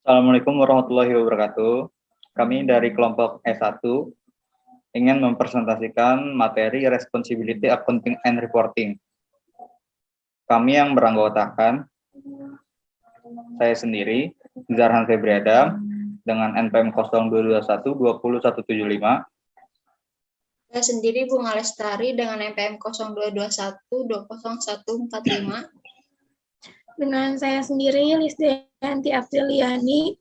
Assalamualaikum warahmatullahi wabarakatuh. Kami dari kelompok S1 ingin mempresentasikan materi Responsibility Accounting and Reporting. Kami yang beranggotakan saya sendiri, Zarhan Febriada, dengan NPM 0221 20175. Saya sendiri Bunga Lestari dengan NPM 0221 20145. Dengan saya sendiri Lisdianti Apriliani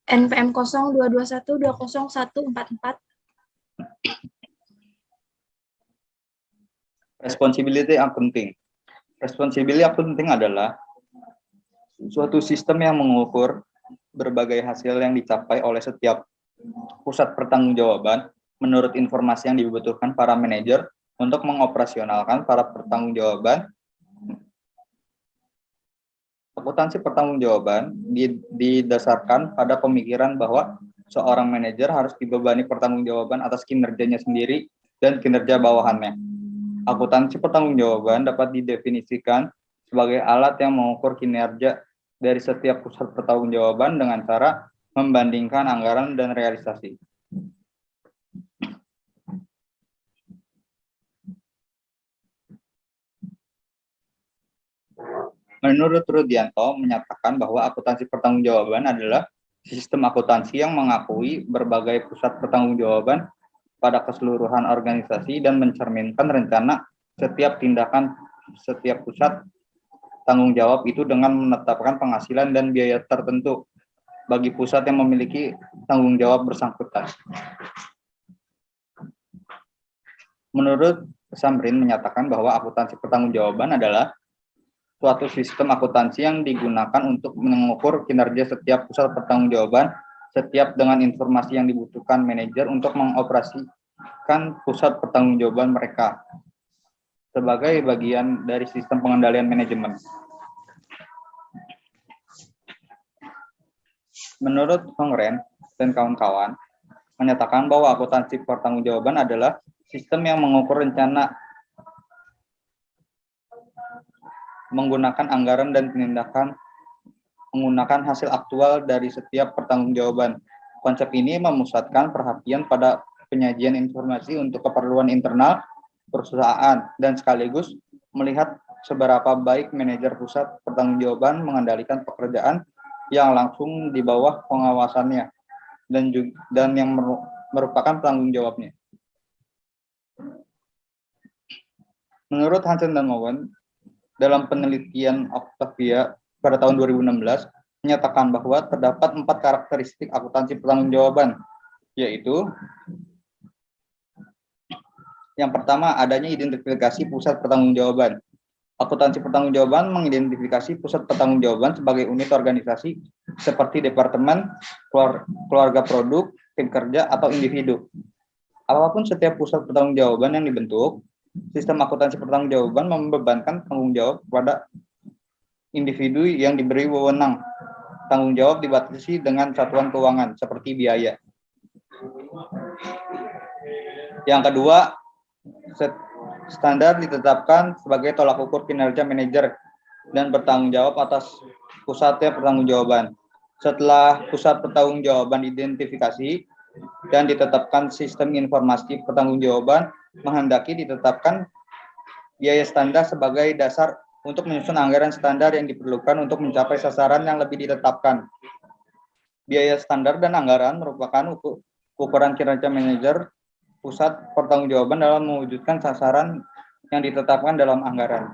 NPM 0221 20144. Responsibility Accounting. Responsibility Accounting adalah suatu sistem yang mengukur berbagai hasil yang dicapai oleh setiap pusat pertanggungjawaban menurut informasi yang dibutuhkan para manajer untuk mengoperasionalkan para pertanggungjawaban. Akuntansi pertanggungjawaban didasarkan pada pemikiran bahwa seorang manajer harus dibebani pertanggungjawaban atas kinerjanya sendiri dan kinerja bawahannya. Akuntansi pertanggungjawaban dapat didefinisikan sebagai alat yang mengukur kinerja dari setiap pusat pertanggungjawaban dengan cara membandingkan anggaran dan realisasi. Menurut Rudianto menyatakan bahwa akuntansi pertanggungjawaban adalah sistem akuntansi yang mengakui berbagai pusat pertanggungjawaban pada keseluruhan organisasi dan mencerminkan rencana setiap tindakan setiap pusat tanggung jawab itu dengan menetapkan penghasilan dan biaya tertentu bagi pusat yang memiliki tanggung jawab bersangkutan. Menurut Samrin menyatakan bahwa akuntansi pertanggungjawaban adalah suatu sistem akuntansi yang digunakan untuk mengukur kinerja setiap pusat pertanggungjawaban setiap dengan informasi yang dibutuhkan manajer untuk mengoperasikan pusat pertanggungjawaban mereka sebagai bagian dari sistem pengendalian manajemen. Menurut Hongren dan kawan-kawan menyatakan bahwa akuntansi pertanggungjawaban adalah sistem yang mengukur rencana menggunakan anggaran dan tindakan menggunakan hasil aktual dari setiap pertanggungjawaban. Konsep ini memusatkan perhatian pada penyajian informasi untuk keperluan internal perusahaan dan sekaligus melihat seberapa baik manajer pusat pertanggungjawaban mengendalikan pekerjaan yang langsung di bawah pengawasannya dan yang merupakan tanggung jawabnya. Menurut Hansen dan Mowen, dalam penelitian Octavia pada tahun 2016 menyatakan bahwa terdapat 4 karakteristik akuntansi pertanggungjawaban, yaitu yang pertama adanya identifikasi pusat pertanggungjawaban. Akuntansi pertanggungjawaban mengidentifikasi pusat pertanggungjawaban sebagai unit organisasi seperti departemen, keluarga produk, tim kerja, atau individu. Apapun setiap pusat pertanggungjawaban yang dibentuk, sistem akuntansi pertanggungjawaban membebankan tanggung jawab kepada individu yang diberi wewenang. Tanggung jawab dibatasi dengan satuan keuangan seperti biaya. Yang kedua, standar ditetapkan sebagai tolak ukur kinerja manajer dan bertanggung jawab atas pusatnya pertanggungjawaban. Setelah pusat pertanggungjawaban identifikasi dan ditetapkan sistem informasi pertanggungjawaban, menghendaki ditetapkan biaya standar sebagai dasar untuk menyusun anggaran standar yang diperlukan untuk mencapai sasaran yang lebih ditetapkan. Biaya standar dan anggaran merupakan ukuran kinerja manajer pusat pertanggungjawaban dalam mewujudkan sasaran yang ditetapkan dalam anggaran.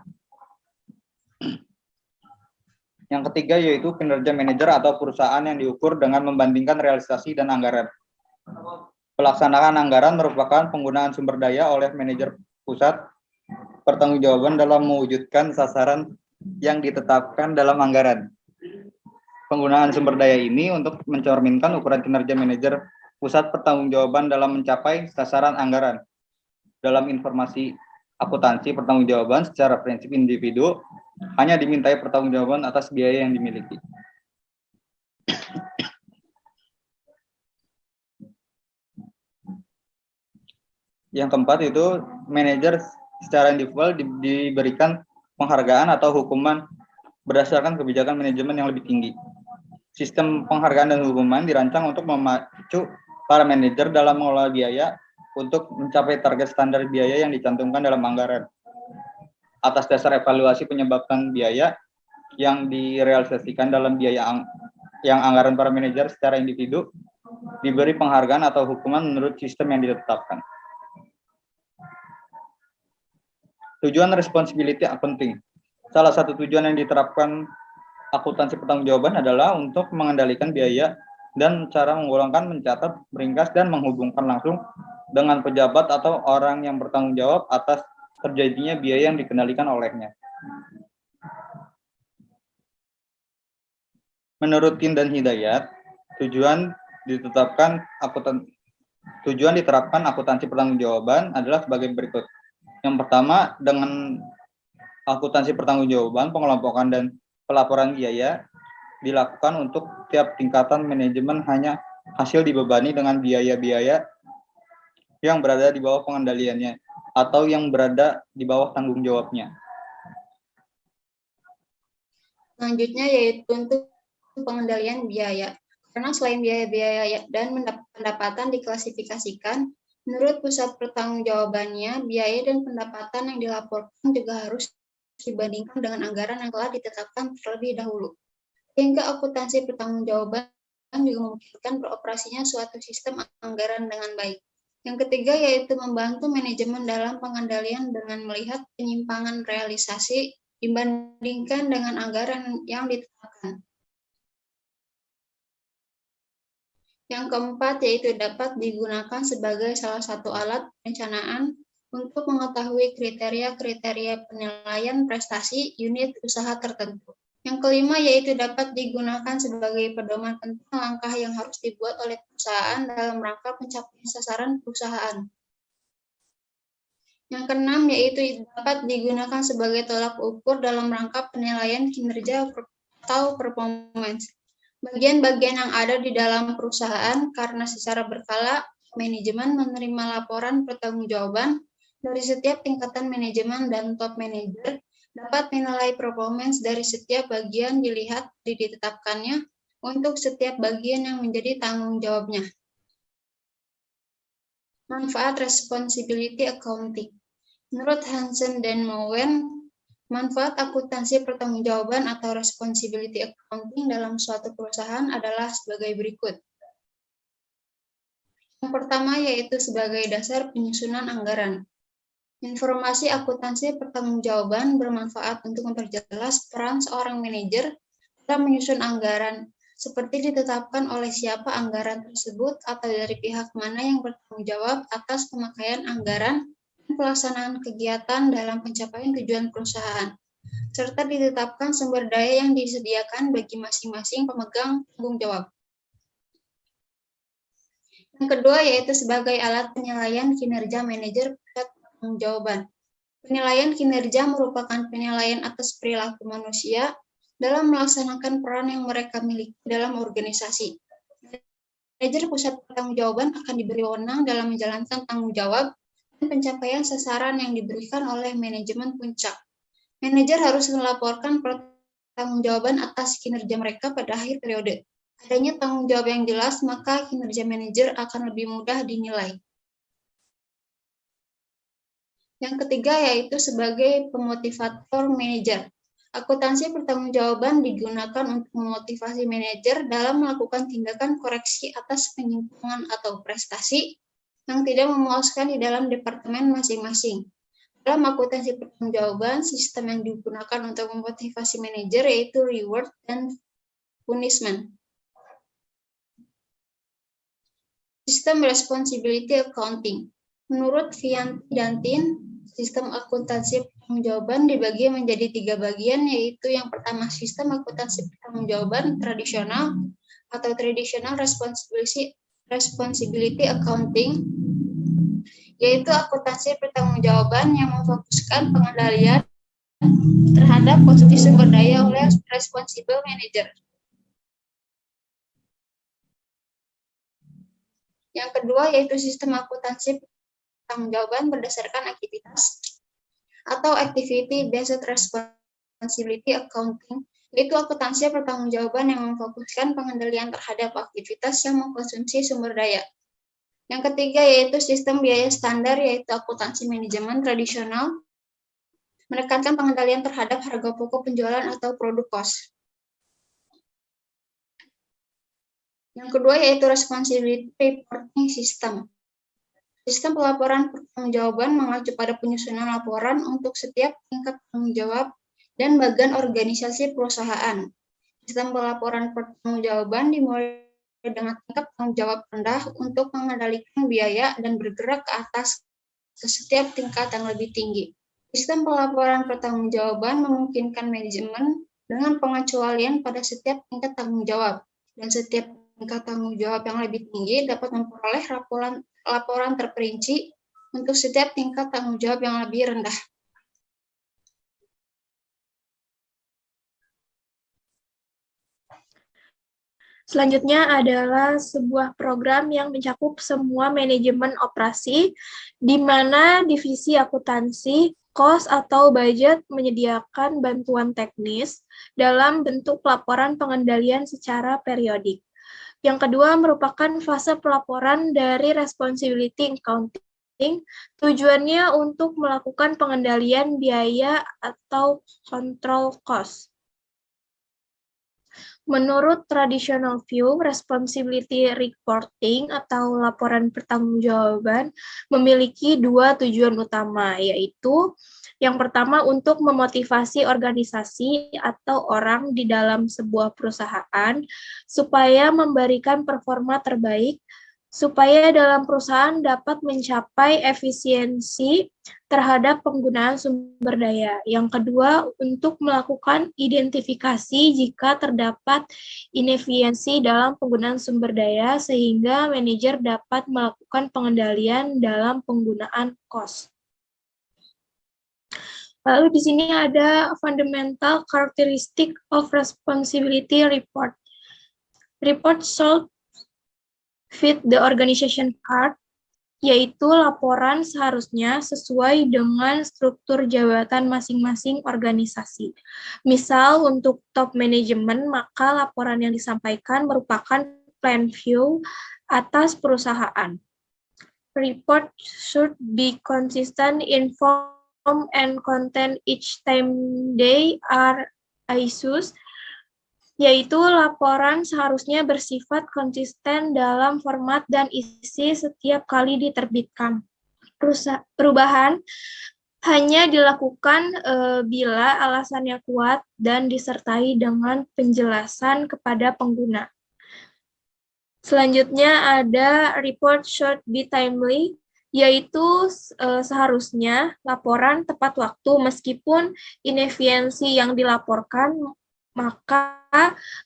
Yang ketiga yaitu kinerja manajer atau perusahaan yang diukur dengan membandingkan realisasi dan anggaran. Pelaksanaan anggaran merupakan penggunaan sumber daya oleh manajer pusat pertanggungjawaban dalam mewujudkan sasaran yang ditetapkan dalam anggaran. Penggunaan sumber daya ini untuk mencerminkan ukuran kinerja manajer pusat pertanggungjawaban dalam mencapai sasaran anggaran. Dalam informasi akuntansi pertanggungjawaban secara prinsip individu hanya dimintai pertanggungjawaban atas biaya yang dimiliki. Yang keempat itu manajer secara individual diberikan penghargaan atau hukuman berdasarkan kebijakan manajemen yang lebih tinggi. Sistem penghargaan dan hukuman dirancang untuk memacu para manajer dalam mengelola biaya untuk mencapai target standar biaya yang dicantumkan dalam anggaran. Atas dasar evaluasi penyebabkan biaya yang direalisasikan dalam biaya yang anggaran para manajer secara individu, diberi penghargaan atau hukuman menurut sistem yang ditetapkan. Tujuan responsibility accounting. Salah satu tujuan yang diterapkan akuntansi pertanggungjawaban adalah untuk mengendalikan biaya dan cara menggolongkan, mencatat, meringkas, dan menghubungkan langsung dengan pejabat atau orang yang bertanggung jawab atas terjadinya biaya yang dikendalikan olehnya. Menurut Tin dan Hidayat, tujuan diterapkan akuntansi pertanggungjawaban adalah sebagai berikut. Yang pertama, dengan akuntansi pertanggungjawaban, pengelompokan dan pelaporan biaya dilakukan untuk tiap tingkatan manajemen hanya hasil dibebani dengan biaya-biaya yang berada di bawah pengendaliannya atau yang berada di bawah tanggung jawabnya. Selanjutnya yaitu untuk pengendalian biaya. Karena selain biaya-biaya dan pendapatan diklasifikasikan, menurut pusat pertanggungjawabannya, biaya dan pendapatan yang dilaporkan juga harus dibandingkan dengan anggaran yang telah ditetapkan terlebih dahulu. Sehingga akuntansi pertanggungjawaban juga memungkinkan beroperasinya suatu sistem anggaran dengan baik. Yang ketiga yaitu membantu manajemen dalam pengendalian dengan melihat penyimpangan realisasi dibandingkan dengan anggaran yang ditetapkan. Yang keempat yaitu dapat digunakan sebagai salah satu alat perencanaan untuk mengetahui kriteria-kriteria penilaian prestasi unit usaha tertentu. Yang kelima yaitu dapat digunakan sebagai pedoman tentang langkah yang harus dibuat oleh perusahaan dalam rangka pencapaian sasaran perusahaan. Yang keenam yaitu dapat digunakan sebagai tolak ukur dalam rangka penilaian kinerja atau performance. Bagian-bagian yang ada di dalam perusahaan karena secara berkala manajemen menerima laporan pertanggungjawaban dari setiap tingkatan manajemen dan top manager dapat menilai performance dari setiap bagian dilihat ditetapkannya untuk setiap bagian yang menjadi tanggung jawabnya. Manfaat responsibility accounting. Menurut Hansen dan Mowen, manfaat akuntansi pertanggungjawaban atau responsibility accounting dalam suatu perusahaan adalah sebagai berikut. Yang pertama yaitu sebagai dasar penyusunan anggaran. Informasi akuntansi pertanggungjawaban bermanfaat untuk memperjelas peran seorang manajer dalam menyusun anggaran, seperti ditetapkan oleh siapa anggaran tersebut atau dari pihak mana yang bertanggung jawab atas pemakaian anggaran dan pelaksanaan kegiatan dalam pencapaian tujuan perusahaan, serta ditetapkan sumber daya yang disediakan bagi masing-masing pemegang tanggung jawab. Yang kedua yaitu sebagai alat penilaian kinerja manajer pusat pertanggungjawaban. Penilaian kinerja merupakan penilaian atas perilaku manusia dalam melaksanakan peran yang mereka miliki dalam organisasi. Manajer pusat pertanggungjawaban akan diberi wewenang dalam menjalankan tanggung jawab dan pencapaian sasaran yang diberikan oleh manajemen puncak. Manajer harus melaporkan pertanggungjawaban atas kinerja mereka pada akhir periode. Adanya tanggung jawab yang jelas, maka kinerja manajer akan lebih mudah dinilai. Yang ketiga yaitu sebagai pemotivator manajer. Akuntansi pertanggungjawaban digunakan untuk memotivasi manajer dalam melakukan tindakan koreksi atas penyimpangan atau prestasi yang tidak memuaskan di dalam departemen masing-masing. Dalam akuntansi pertanggungjawaban, sistem yang digunakan untuk memotivasi manajer yaitu reward dan punishment. Sistem responsibility accounting. Menurut Vianti dan Tin, sistem akuntansi pertanggungjawaban dibagi menjadi 3 bagian, yaitu yang pertama sistem akuntansi pertanggungjawaban tradisional atau traditional responsibility accounting, yaitu akuntansi pertanggungjawaban yang memfokuskan pengendalian terhadap konsumsi sumber daya oleh responsible manager. Yang kedua yaitu sistem akuntansi pertanggungjawaban berdasarkan aktivitas atau activity based responsibility accounting, yaitu akuntansi pertanggungjawaban yang memfokuskan pengendalian terhadap aktivitas yang mengkonsumsi sumber daya. Yang ketiga yaitu sistem biaya standar, yaitu akuntansi manajemen tradisional, menekankan pengendalian terhadap harga pokok penjualan atau produk kos. Yang kedua yaitu responsibility reporting system. Sistem pelaporan pertanggungjawaban mengacu pada penyusunan laporan untuk setiap tingkat tanggung jawab dan bagian organisasi perusahaan. Sistem pelaporan pertanggungjawaban dimulai dengan tingkat tanggung jawab rendah untuk mengendalikan biaya dan bergerak ke atas ke setiap tingkat yang lebih tinggi. Sistem pelaporan pertanggungjawaban memungkinkan manajemen dengan pengecualian pada setiap tingkat tanggung jawab, dan setiap tingkat tanggung jawab yang lebih tinggi dapat memperoleh laporan terperinci untuk setiap tingkat tanggung jawab yang lebih rendah. Selanjutnya adalah sebuah program yang mencakup semua manajemen operasi, di mana divisi akuntansi, kos atau budget menyediakan bantuan teknis dalam bentuk laporan pengendalian secara periodik. Yang kedua merupakan fase pelaporan dari responsibility accounting, tujuannya untuk melakukan pengendalian biaya atau control cost. Menurut traditional view, responsibility reporting atau laporan pertanggungjawaban memiliki dua tujuan utama, yaitu yang pertama untuk memotivasi organisasi atau orang di dalam sebuah perusahaan supaya memberikan performa terbaik, supaya dalam perusahaan dapat mencapai efisiensi terhadap penggunaan sumber daya. Yang kedua, untuk melakukan identifikasi jika terdapat inefisiensi dalam penggunaan sumber daya, sehingga manajer dapat melakukan pengendalian dalam penggunaan cost. Lalu di sini ada fundamental characteristic of responsibility report. Report should fit the organization chart, yaitu laporan seharusnya sesuai dengan struktur jabatan masing-masing organisasi. Misal untuk top manajemen, maka laporan yang disampaikan merupakan plan view atas perusahaan. Report should be consistent in form and content each time they are issued, yaitu laporan seharusnya bersifat konsisten dalam format dan isi setiap kali diterbitkan. Perubahan hanya dilakukan bila alasannya kuat dan disertai dengan penjelasan kepada pengguna. Selanjutnya ada report should be timely, yaitu seharusnya laporan tepat waktu meskipun inefisiensi yang dilaporkan maka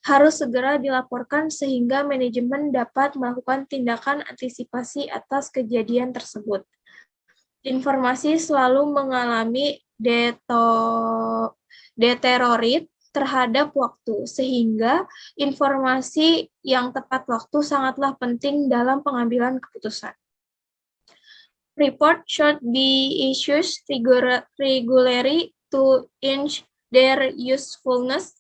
harus segera dilaporkan sehingga manajemen dapat melakukan tindakan antisipasi atas kejadian tersebut. Informasi selalu mengalami deteriorate terhadap waktu, sehingga informasi yang tepat waktu sangatlah penting dalam pengambilan keputusan. Report should be issued regularly to enhance their usefulness,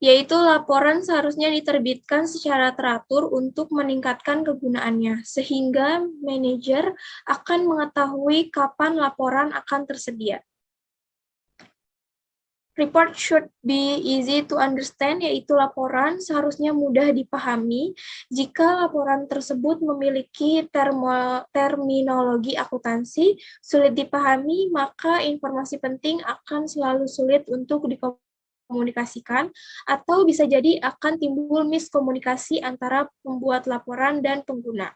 yaitu laporan seharusnya diterbitkan secara teratur untuk meningkatkan kegunaannya, sehingga manajer akan mengetahui kapan laporan akan tersedia. Report should be easy to understand, yaitu laporan seharusnya mudah dipahami. Jika laporan tersebut memiliki terminologi akuntansi sulit dipahami, maka informasi penting akan selalu sulit untuk dikomunikasikan, atau bisa jadi akan timbul miskomunikasi antara pembuat laporan dan pengguna.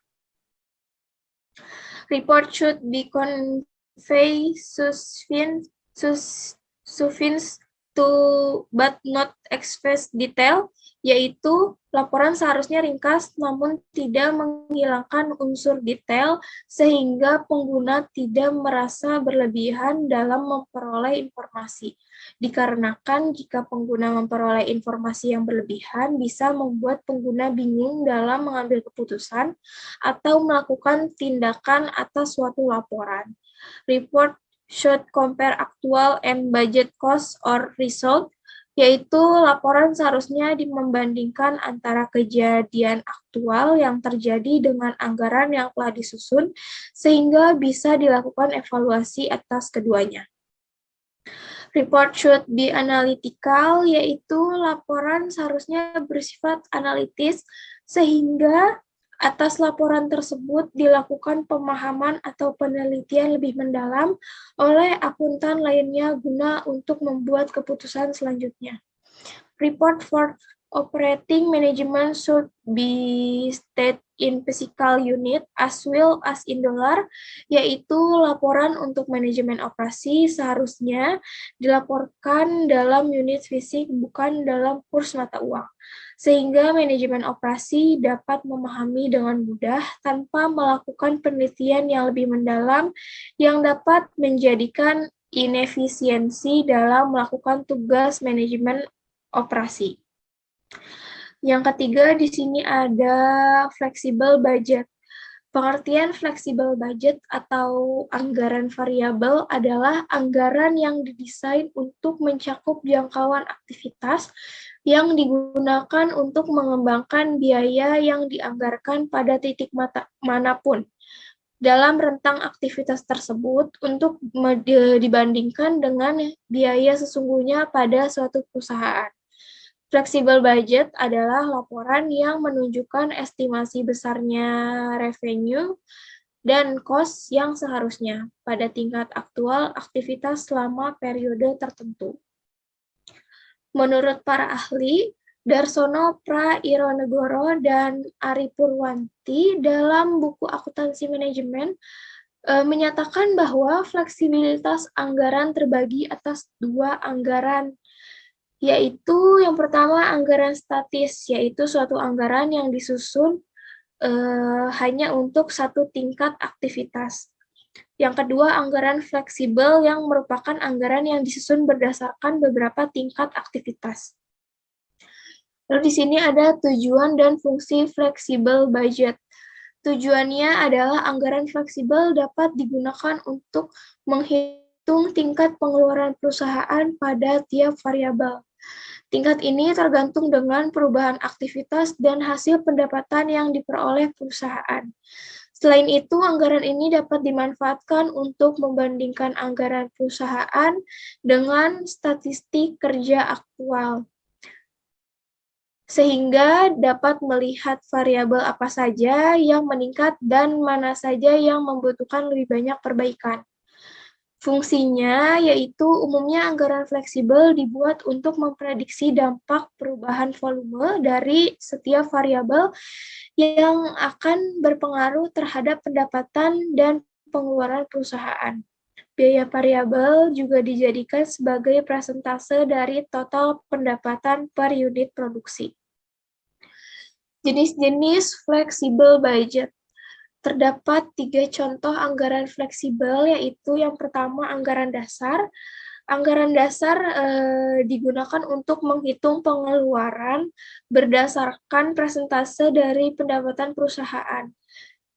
Report should be convey sufficient to but not express detail, yaitu laporan seharusnya ringkas namun tidak menghilangkan unsur detail sehingga pengguna tidak merasa berlebihan dalam memperoleh informasi. Dikarenakan jika pengguna memperoleh informasi yang berlebihan bisa membuat pengguna bingung dalam mengambil keputusan atau melakukan tindakan atas suatu laporan. Report should compare actual and budget cost or result, yaitu laporan seharusnya membandingkan antara kejadian aktual yang terjadi dengan anggaran yang telah disusun, sehingga bisa dilakukan evaluasi atas keduanya. Report should be analytical, yaitu laporan seharusnya bersifat analitis, sehingga atas laporan tersebut dilakukan pemahaman atau penelitian lebih mendalam oleh akuntan lainnya guna untuk membuat keputusan selanjutnya. Report for operating management should be stated in physical unit as well as in dollar, yaitu laporan untuk manajemen operasi seharusnya dilaporkan dalam unit fisik bukan dalam kurs mata uang, sehingga manajemen operasi dapat memahami dengan mudah tanpa melakukan penelitian yang lebih mendalam yang dapat menjadikan inefisiensi dalam melakukan tugas manajemen operasi. Yang ketiga, di sini ada flexible budget. Pengertian flexible budget atau anggaran variabel adalah anggaran yang didesain untuk mencakup jangkauan aktivitas yang digunakan untuk mengembangkan biaya yang dianggarkan pada titik manapun dalam rentang aktivitas tersebut untuk dibandingkan dengan biaya sesungguhnya pada suatu perusahaan. Flexible budget adalah laporan yang menunjukkan estimasi besarnya revenue dan cost yang seharusnya pada tingkat aktual aktivitas selama periode tertentu. Menurut para ahli, Darsono Praironegoro dan Ari Purwanti dalam buku Akuntansi Manajemen menyatakan bahwa fleksibilitas anggaran terbagi atas dua anggaran, yaitu yang pertama anggaran statis, yaitu suatu anggaran yang disusun hanya untuk satu tingkat aktivitas. Yang kedua, anggaran fleksibel yang merupakan anggaran yang disusun berdasarkan beberapa tingkat aktivitas. Lalu di sini ada tujuan dan fungsi fleksibel budget. Tujuannya adalah anggaran fleksibel dapat digunakan untuk menghitung tingkat pengeluaran perusahaan pada tiap variabel. Tingkat ini tergantung dengan perubahan aktivitas dan hasil pendapatan yang diperoleh perusahaan. Selain itu, anggaran ini dapat dimanfaatkan untuk membandingkan anggaran perusahaan dengan statistik kerja aktual, sehingga dapat melihat variabel apa saja yang meningkat dan mana saja yang membutuhkan lebih banyak perbaikan. Fungsinya yaitu umumnya anggaran fleksibel dibuat untuk memprediksi dampak perubahan volume dari setiap variabel yang akan berpengaruh terhadap pendapatan dan pengeluaran perusahaan. Biaya variabel juga dijadikan sebagai persentase dari total pendapatan per unit produksi. Jenis-jenis fleksibel budget. Terdapat 3 contoh anggaran fleksibel, yaitu yang pertama anggaran dasar. Anggaran dasar digunakan untuk menghitung pengeluaran berdasarkan persentase dari pendapatan perusahaan.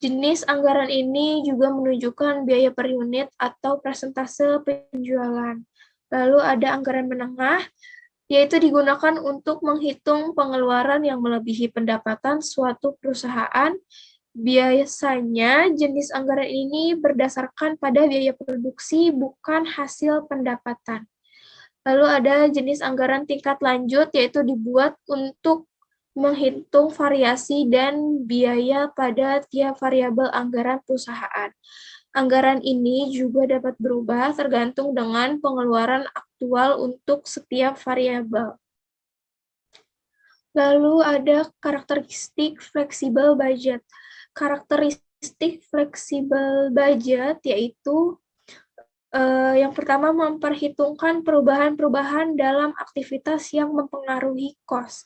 Jenis anggaran ini juga menunjukkan biaya per unit atau persentase penjualan. Lalu ada anggaran menengah, yaitu digunakan untuk menghitung pengeluaran yang melebihi pendapatan suatu perusahaan. Biasanya jenis anggaran ini berdasarkan pada biaya produksi, bukan hasil pendapatan. Lalu ada jenis anggaran tingkat lanjut, yaitu dibuat untuk menghitung variasi dan biaya pada tiap variabel anggaran perusahaan. Anggaran ini juga dapat berubah tergantung dengan pengeluaran aktual untuk setiap variabel. Lalu ada karakteristik fleksibel budget. Karakteristik fleksibel budget yaitu yang pertama memperhitungkan perubahan-perubahan dalam aktivitas yang mempengaruhi cost.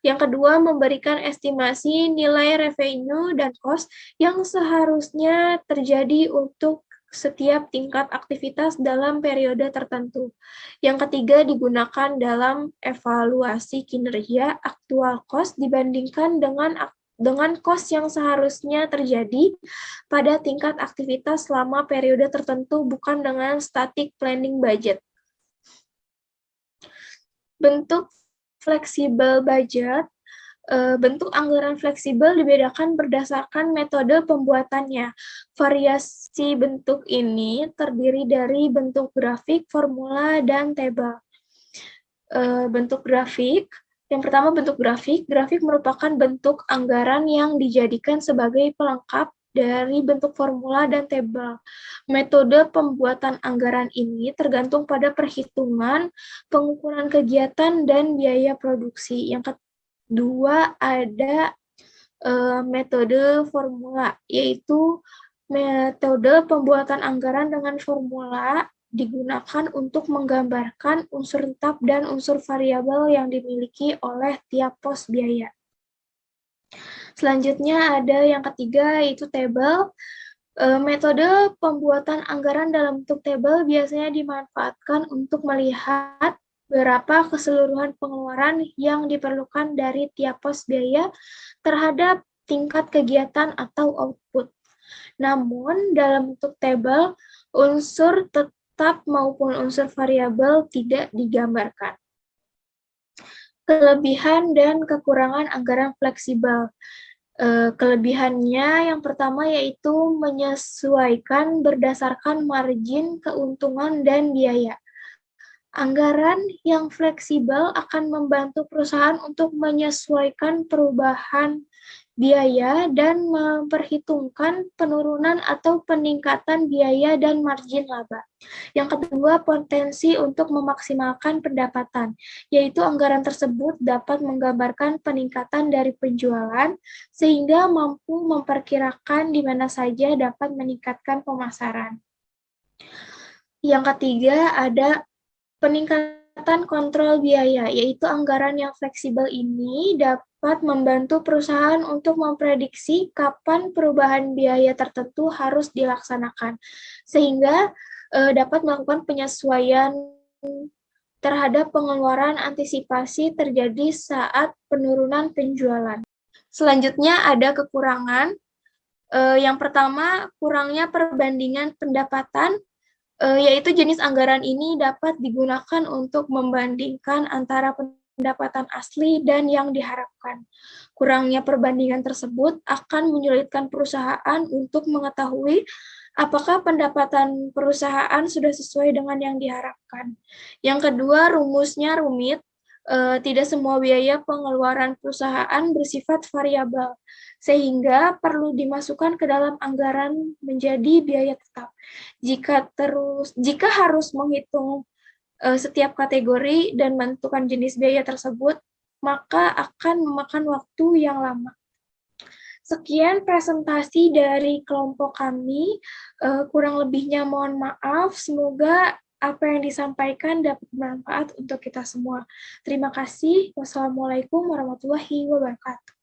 Yang kedua memberikan estimasi nilai revenue dan cost yang seharusnya terjadi untuk setiap tingkat aktivitas dalam periode tertentu. Yang ketiga digunakan dalam evaluasi kinerja aktual cost dibandingkan dengan cost yang seharusnya terjadi pada tingkat aktivitas selama periode tertentu, bukan dengan static planning budget. Bentuk fleksibel budget. Bentuk anggaran fleksibel dibedakan berdasarkan metode pembuatannya. Variasi bentuk ini terdiri dari bentuk grafik, formula, dan tabel. Bentuk grafik, yang pertama bentuk grafik. Grafik merupakan bentuk anggaran yang dijadikan sebagai pelengkap dari bentuk formula dan tabel. Metode pembuatan anggaran ini tergantung pada perhitungan, pengukuran kegiatan, dan biaya produksi. Yang kedua ada metode formula, yaitu metode pembuatan anggaran dengan formula digunakan untuk menggambarkan unsur tetap dan unsur variabel yang dimiliki oleh tiap pos biaya. Selanjutnya ada yang ketiga, yaitu tabel. Metode pembuatan anggaran dalam bentuk tabel biasanya dimanfaatkan untuk melihat berapa keseluruhan pengeluaran yang diperlukan dari tiap pos biaya terhadap tingkat kegiatan atau output. Namun, dalam bentuk tabel, unsur tetap maupun unsur variabel tidak digambarkan. Kelebihan dan kekurangan anggaran fleksibel. Kelebihannya yang pertama yaitu menyesuaikan berdasarkan margin, keuntungan, dan biaya. Anggaran yang fleksibel akan membantu perusahaan untuk menyesuaikan perubahan biaya dan memperhitungkan penurunan atau peningkatan biaya dan margin laba. Yang kedua, potensi untuk memaksimalkan pendapatan, yaitu anggaran tersebut dapat menggambarkan peningkatan dari penjualan sehingga mampu memperkirakan di mana saja dapat meningkatkan pemasaran. Yang ketiga, ada peningkatan kontrol biaya, yaitu anggaran yang fleksibel ini dapat membantu perusahaan untuk memprediksi kapan perubahan biaya tertentu harus dilaksanakan, sehingga dapat melakukan penyesuaian terhadap pengeluaran antisipasi terjadi saat penurunan penjualan. Selanjutnya ada kekurangan. Yang pertama, kurangnya perbandingan pendapatan, yaitu jenis anggaran ini dapat digunakan untuk membandingkan antara pendapatan asli dan yang diharapkan. Kurangnya perbandingan tersebut akan menyulitkan perusahaan untuk mengetahui apakah pendapatan perusahaan sudah sesuai dengan yang diharapkan. Yang kedua, rumusnya rumit. Tidak semua biaya pengeluaran perusahaan bersifat variabel, sehingga perlu dimasukkan ke dalam anggaran menjadi biaya tetap. Jika harus menghitung setiap kategori dan menentukan jenis biaya tersebut, maka akan memakan waktu yang lama. Sekian presentasi dari kelompok kami. Kurang lebihnya mohon maaf. Semoga apa yang disampaikan dapat bermanfaat untuk kita semua. Terima kasih. Wassalamualaikum warahmatullahi wabarakatuh.